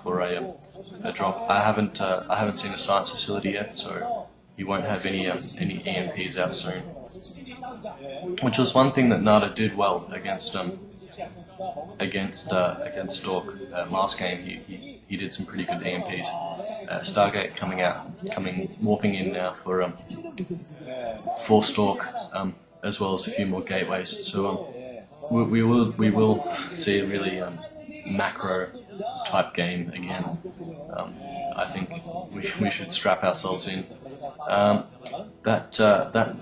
for a drop. I haven't seen a science facility yet, so you won't have any EMPs out soon. Which was one thing that Nada did well against Stork last game. He did some pretty good EMPs. Stargate warping in now for Stork, as well as a few more gateways. So we will see a really macro type game again. I think we should strap ourselves in. That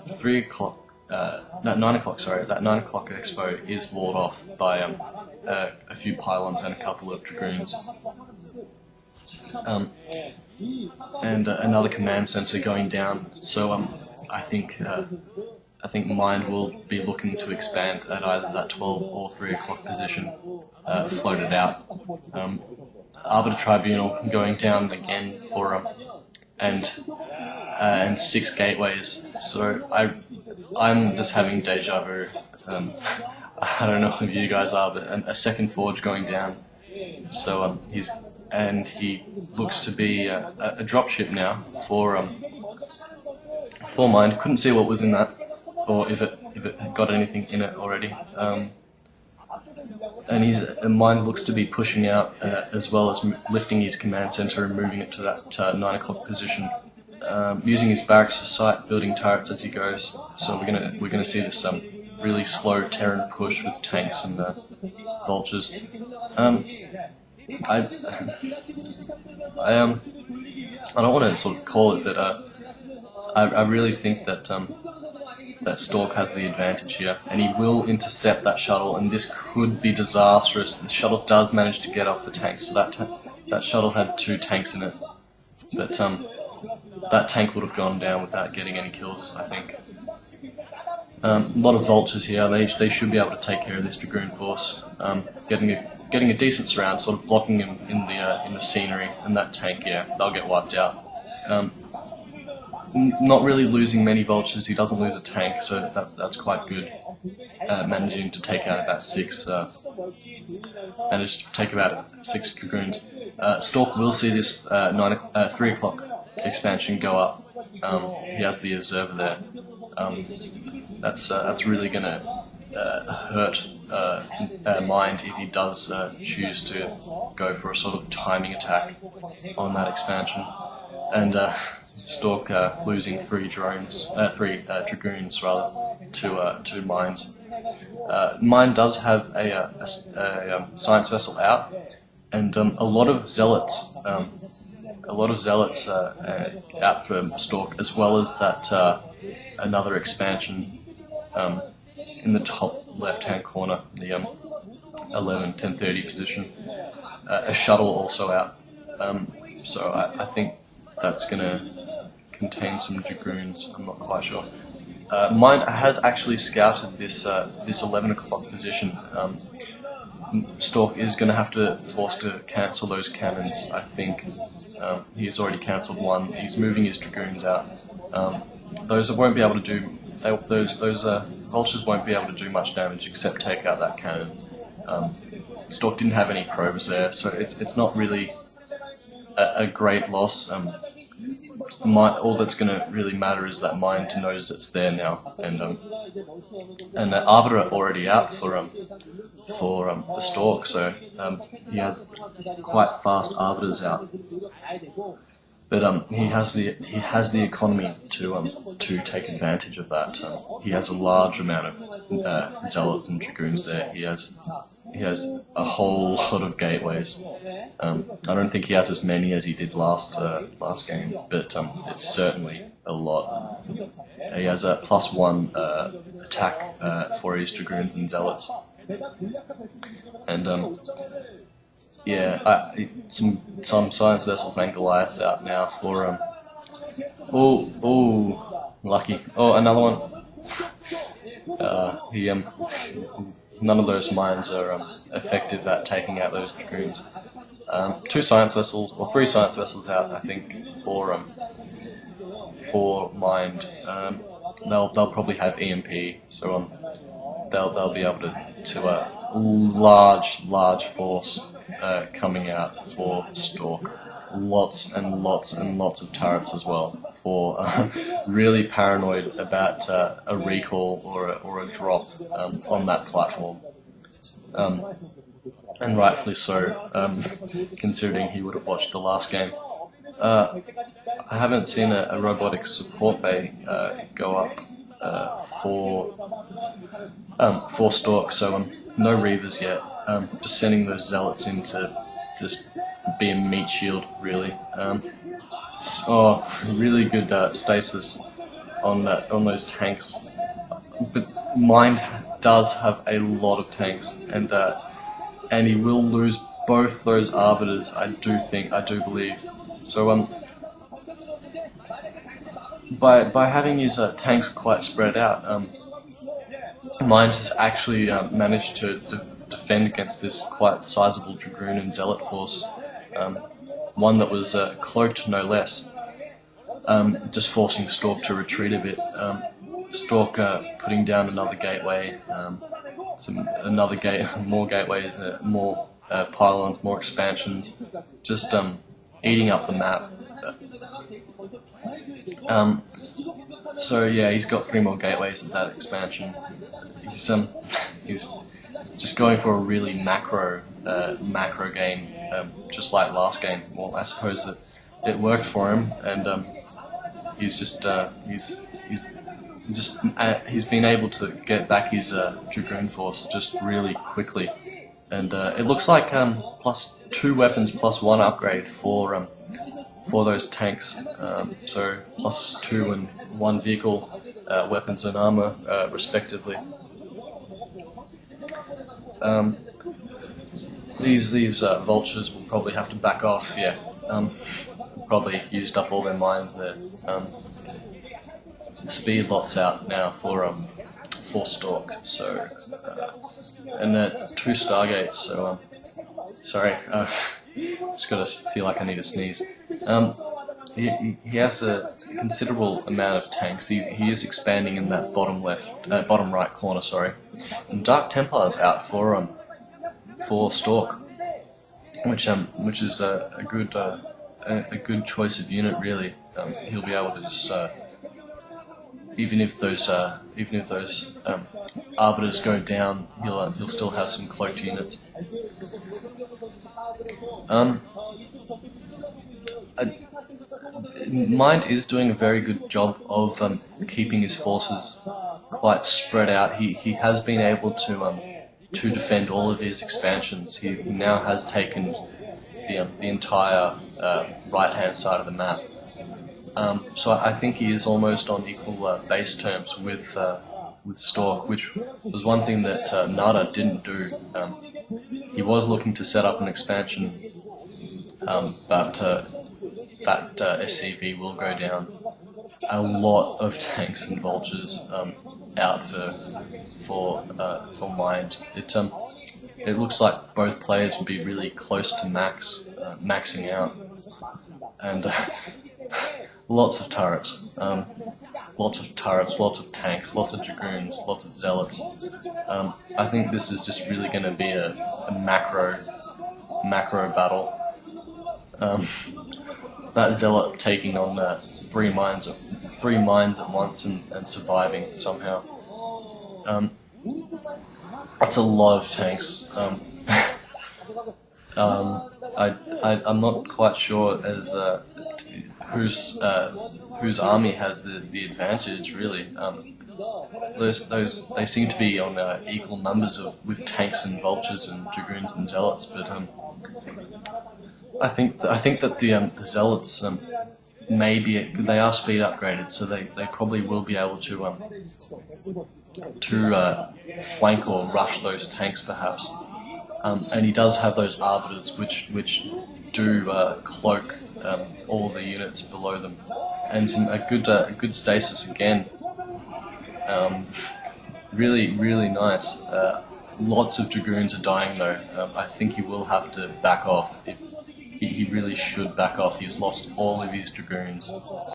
3 o'clock. That 9 o'clock, sorry, that 9 o'clock expo is walled off by a few pylons and a couple of dragoons. And another command center going down. So I think Mind will be looking to expand at either that 12 or 3 o'clock position, floated out. Arbiter Tribunal going down again for and 6 gateways. So I'm just having deja vu. I don't know if you guys are, but a second forge going down. So he looks to be a dropship now for Mind. Couldn't see what was in that, or if it had got anything in it already. And Mind looks to be pushing out as well as lifting his command center and moving it to that 9 o'clock position. Using his barracks for sight, building turrets as he goes. So we're gonna see this really slow Terran push with tanks and vultures. I don't want to sort of call it, but I really think that that Stork has the advantage here, and he will intercept that shuttle, and this could be disastrous. The shuttle does manage to get off the tank, so that shuttle had 2 tanks in it, but that tank would have gone down without getting any kills, I think. A lot of vultures here. They should be able to take care of this Dragoon force. Getting a decent surround, sort of blocking him in the scenery, and that tank, yeah, they'll get wiped out. Not really losing many vultures. He doesn't lose a tank, so that's quite good. Managing to take out about 6. Managed to take about 6 Dragoons. Stork will see this 3 o'clock expansion go up. He has the observer there. That's really going to hurt Mind if he does choose to go for a sort of timing attack on that expansion. And Stork losing 3 dragoons rather to Minds. Mind does have a science vessel out, and a lot of zealots. Out for Stork, as well as that another expansion in the top left-hand corner, the 10:30 position. A shuttle also out. So I think that's going to contain some Dragoons. I'm not quite sure. Mind has actually scouted this 11 o'clock position. Stork is going to have to force to cancel those cannons, I think. He's already cancelled 1. He's moving his Dragoons out. Those won't be able to do. Those vultures won't be able to do much damage except take out that cannon. Stork didn't have any probes there, so it's not really a great loss. All that's going to really matter is that Mind knows it's there now, and the Arbiter already out for Stork, so he has quite fast Arbiters out. But he has the economy to take advantage of that. He has a large amount of zealots and dragoons there. He has a whole lot of gateways. I don't think he has as many as he did last game, but it's certainly a lot. He has a +1 attack for his dragoons and zealots, and some science vessels and Goliaths out now for lucky. Oh, another one. None of those mines are effective at taking out those dragoons. 2 science vessels, or 3 science vessels out, I think, for Mind. They'll probably have EMP, so they'll be able to large force coming out for Stork. Lots and lots and lots of turrets as well. For really paranoid about a recall or a drop on that platform. And rightfully so, considering he would have watched the last game. I haven't seen a robotics support bay go up for Stork, so no Reavers yet. Just sending those Zealots in to just be a meat shield, really. Really good stasis on those tanks. But Mind does have a lot of tanks, and he will lose both those Arbiters, I do believe. So by having his tanks quite spread out, Mind has actually managed to defend against this quite sizable Dragoon and Zealot force, one that was cloaked no less, just forcing Stork to retreat a bit. Stork putting down another gateway, more gateways, more pylons, more expansions, just eating up the map. So yeah, he's got 3 more gateways at that expansion. He's just going for a really macro game, just like last game. Well, I suppose that it worked for him, and he's been able to get back his Dragoon force just really quickly, and it looks like plus 2 weapons plus 1 upgrade for those tanks. So plus 2 and 1 vehicle weapons and armor respectively. These vultures will probably have to back off. Yeah, probably used up all their mines there. Speed lots out now for Stork. So and 2 Stargates. So sorry, just gotta feel like I need to sneeze. He has a considerable amount of tanks. He is expanding in that bottom right corner. Sorry, and Dark Templar's out for Stork, which is a good choice of unit, really. He'll be able to just even if those Arbiters go down, he'll still have some cloaked units. Mind is doing a very good job of keeping his forces quite spread out. He has been able to defend all of his expansions. He now has taken the entire right-hand side of the map. So I think he is almost on equal base terms with Stork, which was one thing that Nada didn't do. He was looking to set up an expansion, but that SCV will go down. A lot of tanks and vultures out for Mind. It looks like both players will be really close to maxing out, and lots of turrets, lots of tanks, lots of Dragoons, lots of Zealots. I think this is just really going to be a macro battle. That Zealot taking on the 3 mines at once and surviving somehow. That's a lot of tanks. I'm not quite sure as whose army has the advantage, really. They seem to be on equal numbers with tanks and vultures and Dragoons and Zealots, but I think that the Zealots they are speed upgraded, so they probably will be able to flank or rush those tanks perhaps. And he does have those Arbiters which do cloak all the units below them, and a good stasis again. Really nice. Lots of Dragoons are dying though. I think he will have to back off. He really should back off. He's lost all of his Dragoons.